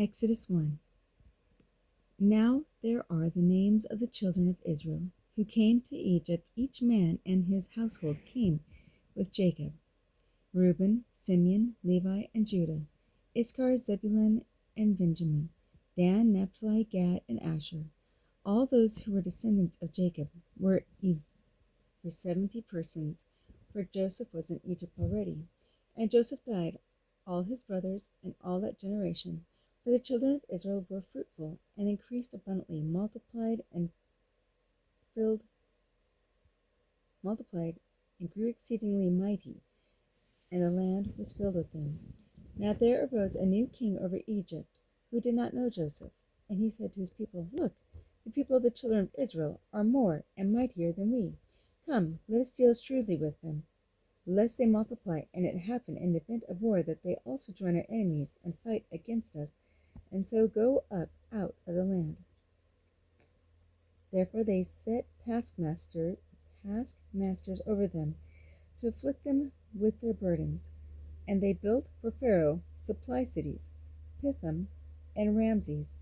Exodus 1. Now there are the names of the children of Israel who came to Egypt. Each man and his household came with Jacob: Reuben, Simeon, Levi, and Judah; Issachar, Zebulun, and Benjamin; Dan, Naphtali, Gad, and Asher. All those who were descendants of Jacob were for 70 persons, for Joseph was in Egypt already. And Joseph died, all his brothers, and all that generation. For the children of Israel were fruitful, and increased abundantly, multiplied, and grew exceedingly mighty, and the land was filled with them. Now there arose a new king over Egypt, who did not know Joseph. And he said to his people, Look, the people of the children of Israel are more and mightier than we. Come, let us deal shrewdly with them, lest they multiply, and it happen in the event of war that they also join our enemies and fight against us, and so go up out of the land. Therefore they set taskmasters over them, to afflict them with their burdens. And they built for Pharaoh supply cities, Pithom and Ramses.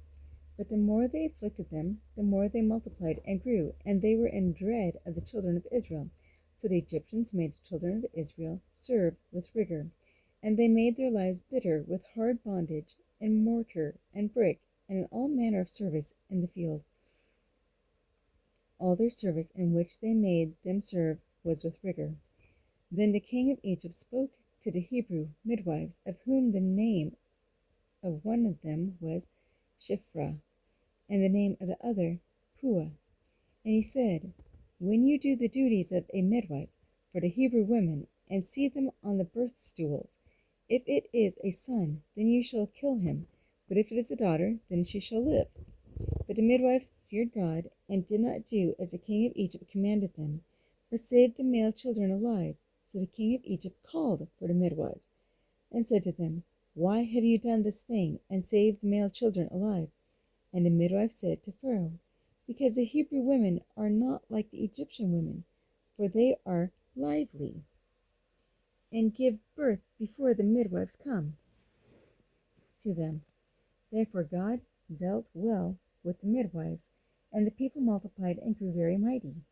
But the more they afflicted them, the more they multiplied and grew, and they were in dread of the children of Israel. So the Egyptians made the children of Israel serve with rigor, and they made their lives bitter with hard bondage, in mortar and brick, and in all manner of service in the field. All their service in which they made them serve was with rigor. Then the king of Egypt spoke to the Hebrew midwives, of whom the name of one of them was Shiphrah, and the name of the other Puah. And he said, When you do the duties of a midwife for the Hebrew women, and see them on the birth stools, if it is a son, then you shall kill him, but if it is a daughter, then she shall live. But the midwives feared God, and did not do as the king of Egypt commanded them, but saved the male children alive. So the king of Egypt called for the midwives, and said to them, Why have you done this thing, and saved the male children alive? And the midwife said to Pharaoh, Because the Hebrew women are not like the Egyptian women, for they are lively, and give birth before the midwives come to them. Therefore God dealt well with the midwives, and the people multiplied and grew very mighty.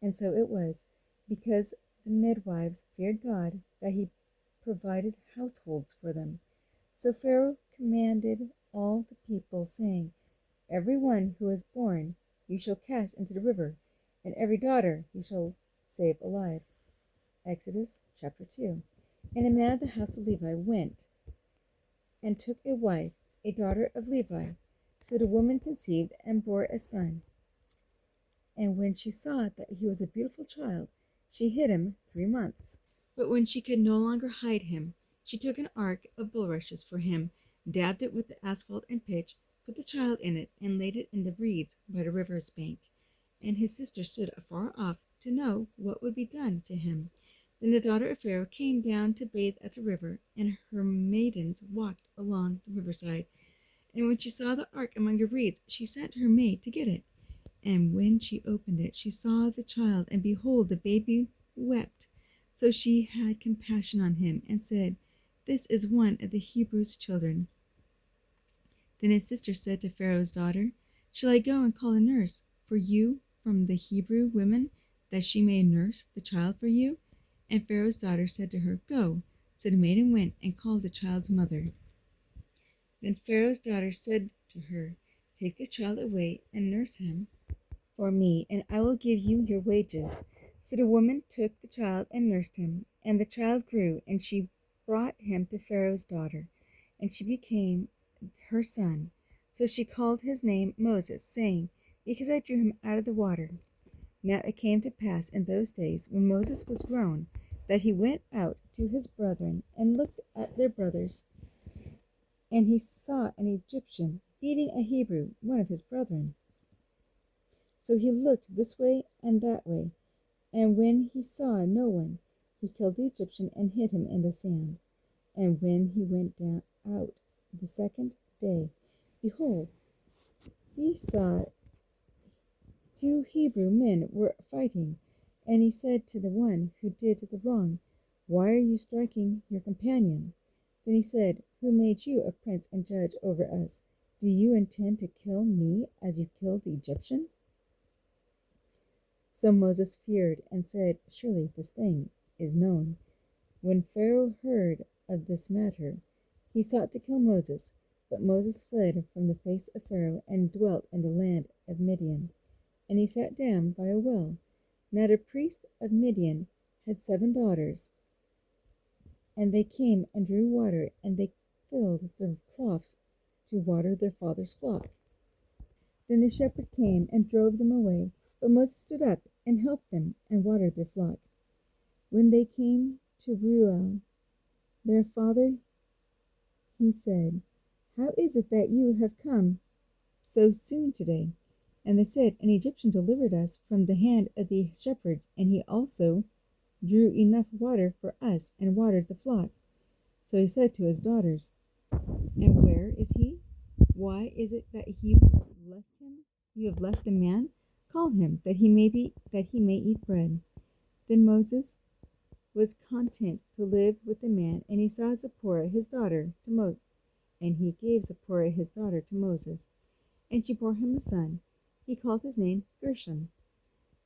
And so it was, because the midwives feared God, that he provided households for them. So Pharaoh commanded all the people, saying, Every one who is born you shall cast into the river, and every daughter you shall save alive. Exodus chapter 2. And a man of the house of Levi went and took a wife, a daughter of Levi. So the woman conceived and bore a son. And when she saw that he was a beautiful child, she hid him 3 months. But when she could no longer hide him, she took an ark of bulrushes for him, dabbed it with the asphalt and pitch, put the child in it, and laid it in the reeds by the river's bank. And his sister stood afar off to know what would be done to him. Then the daughter of Pharaoh came down to bathe at the river, and her maidens walked along the riverside. And when she saw the ark among the reeds, she sent her maid to get it. And when she opened it, she saw the child, and behold, the baby wept. So she had compassion on him, and said, This is one of the Hebrews' children. Then his sister said to Pharaoh's daughter, Shall I go and call a nurse for you from the Hebrew women, that she may nurse the child for you? And Pharaoh's daughter said to her, Go. So the maiden went and called the child's mother. Then Pharaoh's daughter said to her, Take the child away and nurse him for me, and I will give you your wages. So the woman took the child and nursed him, and the child grew, and she brought him to Pharaoh's daughter, and she became her son. So she called his name Moses, saying, Because I drew him out of the water. Now it came to pass in those days, when Moses was grown, that he went out to his brethren, and looked at their brothers, and he saw an Egyptian beating a Hebrew, one of his brethren. So he looked this way and that way, and when he saw no one, he killed the Egyptian and hid him in the sand. And when he went out the second day, behold, he saw 2 Hebrew men were fighting, and he said to the one who did the wrong, Why are you striking your companion? Then he said, who made you a prince and judge over us? Do you intend to kill me as you killed the Egyptian?" So Moses feared and said, "Surely this thing is known." When Pharaoh heard of this matter, he sought to kill Moses, but Moses fled from the face of Pharaoh and dwelt in the land of Midian. And he sat down by a well. Now the priest of Midian had 7 daughters, and they came and drew water, and they filled their troughs to water their father's flock. Then the shepherds came and drove them away, but Moses stood up and helped them and watered their flock. When they came to Reuel, their father, he said, "How is it that you have come so soon today?" And they said, "An Egyptian delivered us from the hand of the shepherds, and he also drew enough water for us and watered the flock." So he said to his daughters, "And where is he? Why is it that you have left him? You have left the man? Call him, that he may eat bread." Then Moses was content to live with the man, and he saw Zipporah his daughter to Moses, and he gave Zipporah his daughter to Moses, and she bore him a son. He called his name Gershom,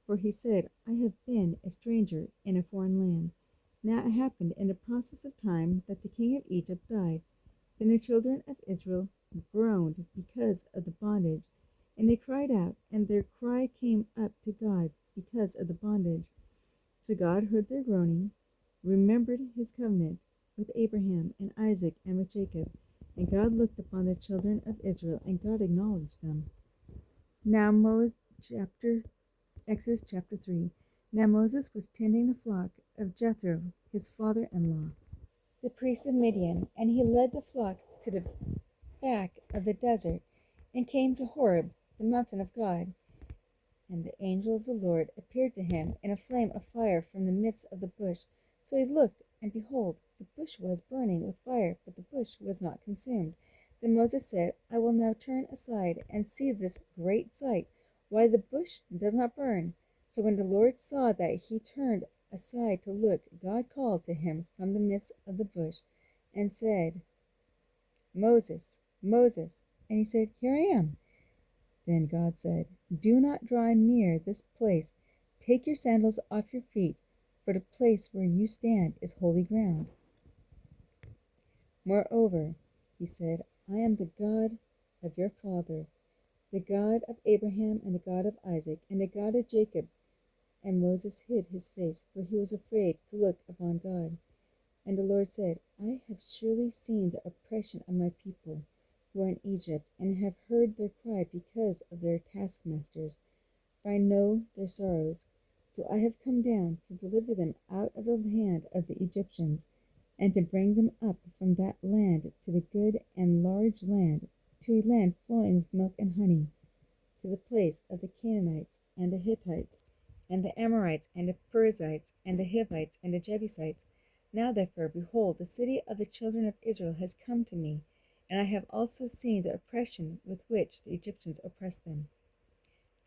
for he said, "I have been a stranger in a foreign land." Now it happened in the process of time that the king of Egypt died. Then the children of Israel groaned because of the bondage, and they cried out, and their cry came up to God because of the bondage. So God heard their groaning, remembered his covenant with Abraham and Isaac and with Jacob, and God looked upon the children of Israel, and God acknowledged them. Now Exodus chapter 3. Now Moses was tending the flock of Jethro, his father-in-law, the priest of Midian, and he led the flock to the back of the desert, and came to Horeb, the mountain of God. And the angel of the Lord appeared to him in a flame of fire from the midst of the bush. So he looked, and behold, the bush was burning with fire, but the bush was not consumed. Then Moses said, "I will now turn aside and see this great sight, why the bush does not burn." So when the Lord saw that he turned aside to look, God called to him from the midst of the bush, and said, "Moses, Moses." And he said, "Here I am." Then God said, "Do not draw near this place. Take your sandals off your feet, for the place where you stand is holy ground." Moreover, he said, "I am the God of your father, the God of Abraham and the God of Isaac and the God of Jacob." And Moses hid his face, for he was afraid to look upon God. And the Lord said, "I have surely seen the oppression of my people who are in Egypt, and have heard their cry because of their taskmasters, for I know their sorrows. So I have come down to deliver them out of the hand of the Egyptians, and to bring them up from that land to the good and large land, to a land flowing with milk and honey, to the place of the Canaanites and the Hittites, and the Amorites, and the Perizzites, and the Hivites, and the Jebusites. Now therefore, behold, the city of the children of Israel has come to me, and I have also seen the oppression with which the Egyptians oppress them.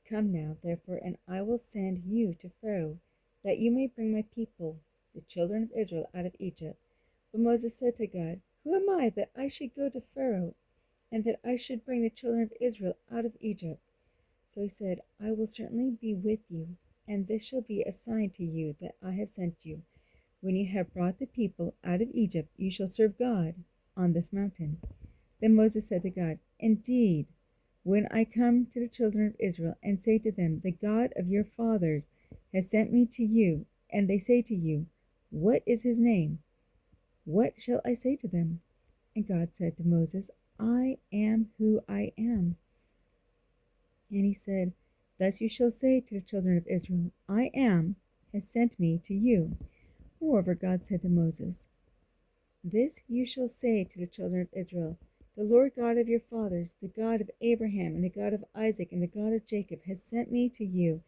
Come now, therefore, and I will send you to Pharaoh, that you may bring my people, the children of Israel, out of Egypt." But Moses said to God, "Who am I that I should go to Pharaoh, and that I should bring the children of Israel out of Egypt?" So he said, "I will certainly be with you, and this shall be a sign to you that I have sent you. When you have brought the people out of Egypt, you shall serve God on this mountain." Then Moses said to God, "Indeed, when I come to the children of Israel and say to them, 'The God of your fathers has sent me to you,' and they say to you, 'What is his name?' what shall I say to them?" And God said to Moses, "I am who I am." And he said, "Thus you shall say to the children of Israel, 'I am has sent me to you.'" Moreover, God said to Moses, "This you shall say to the children of Israel, 'The Lord God of your fathers, the God of Abraham and the God of Isaac and the God of Jacob, has sent me to you.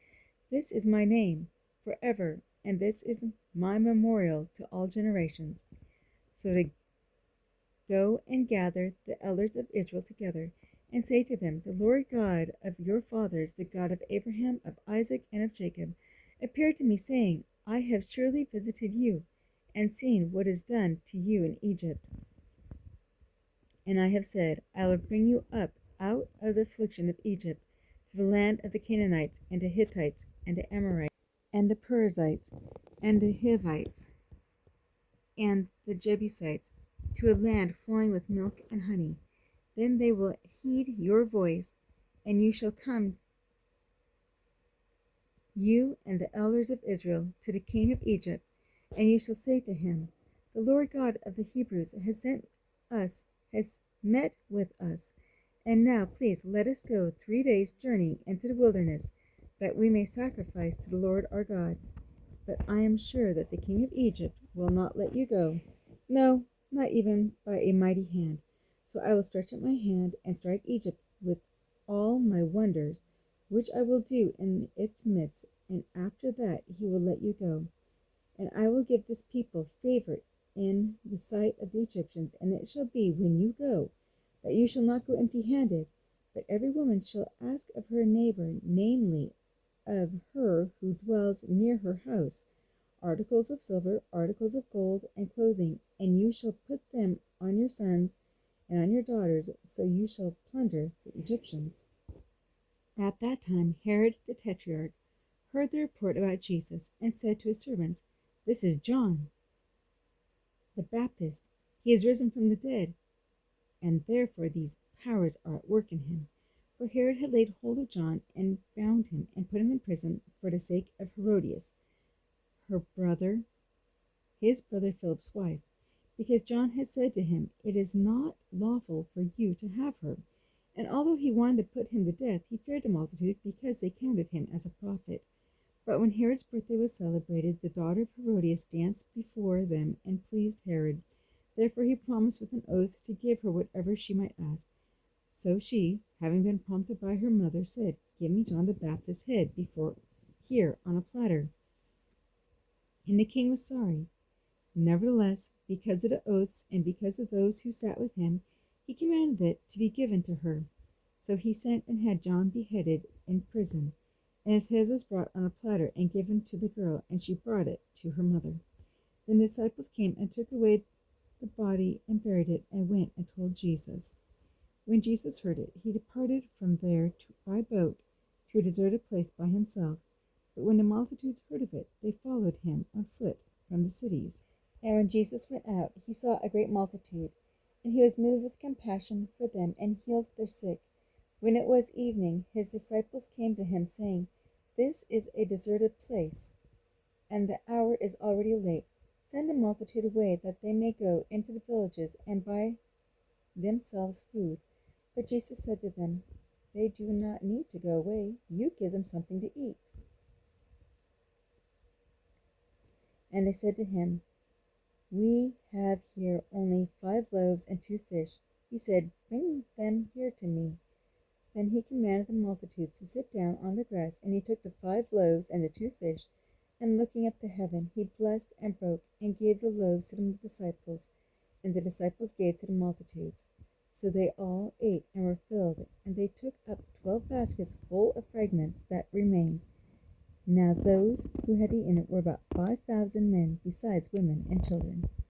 This is my name forever, and this is my memorial to all generations.'" So they go and gather the elders of Israel together, and say to them, "The Lord God of your fathers, the God of Abraham, of Isaac, and of Jacob, appeared to me, saying, 'I have surely visited you, and seen what is done to you in Egypt.' And I have said, I will bring you up out of the affliction of Egypt to the land of the Canaanites, and the Hittites, and the Amorites, and the Perizzites, and the Hivites, and the Jebusites, to a land flowing with milk and honey. Then they will heed your voice, and you shall come, you and the elders of Israel, to the king of Egypt, and you shall say to him, The Lord God of the Hebrews has met with us. And now please let us go 3 days' journey into the wilderness, that we may sacrifice to the Lord our God. But I am sure that the king of Egypt will not let you go, no, not even by a mighty hand. So I will stretch out my hand and strike Egypt with all my wonders, which I will do in its midst, and after that he will let you go. And I will give this people favor in the sight of the Egyptians, and it shall be when you go, that you shall not go empty-handed, but every woman shall ask of her neighbor, namely, of her who dwells near her house, articles of silver, articles of gold, and clothing, and you shall put them on your sons and on your daughters, so you shall plunder the Egyptians. At that time Herod the Tetrarch heard the report about Jesus, and said to his servants, This is John the Baptist. He is risen from the dead, and therefore these powers are at work in him. For Herod had laid hold of John, and bound him, and put him in prison for the sake of Herodias, his brother Philip's wife, because John had said to him, It is not lawful for you to have her. And although he wanted to put him to death, he feared the multitude, because they counted him as a prophet. But when Herod's birthday was celebrated, the daughter of Herodias danced before them and pleased Herod. Therefore he promised with an oath to give her whatever she might ask. So she, having been prompted by her mother, said, Give me John the Baptist's head here on a platter. And the king was sorry. Nevertheless, because of the oaths, and because of those who sat with him, he commanded it to be given to her. So he sent and had John beheaded in prison. And his head was brought on a platter and given to the girl, and she brought it to her mother. Then the disciples came and took away the body and buried it, and went and told Jesus. When Jesus heard it, he departed from there by boat to a deserted place by himself. But when the multitudes heard of it, they followed him on foot from the cities. And when Jesus went out, he saw a great multitude, and he was moved with compassion for them, and healed their sick. When it was evening, his disciples came to him, saying, This is a deserted place, and the hour is already late. Send the multitude away, that they may go into the villages and buy themselves food. But Jesus said to them, They do not need to go away. You give them something to eat. And they said to him, We have here only 5 loaves and 2 fish. He said, Bring them here to me. Then he commanded the multitudes to sit down on the grass, and he took the 5 loaves and the 2 fish, and looking up to heaven, he blessed and broke, and gave the loaves to the disciples, and the disciples gave to the multitudes. So they all ate and were filled, and they took up 12 baskets full of fragments that remained. Now those who had eaten it were about 5,000 men, besides women and children.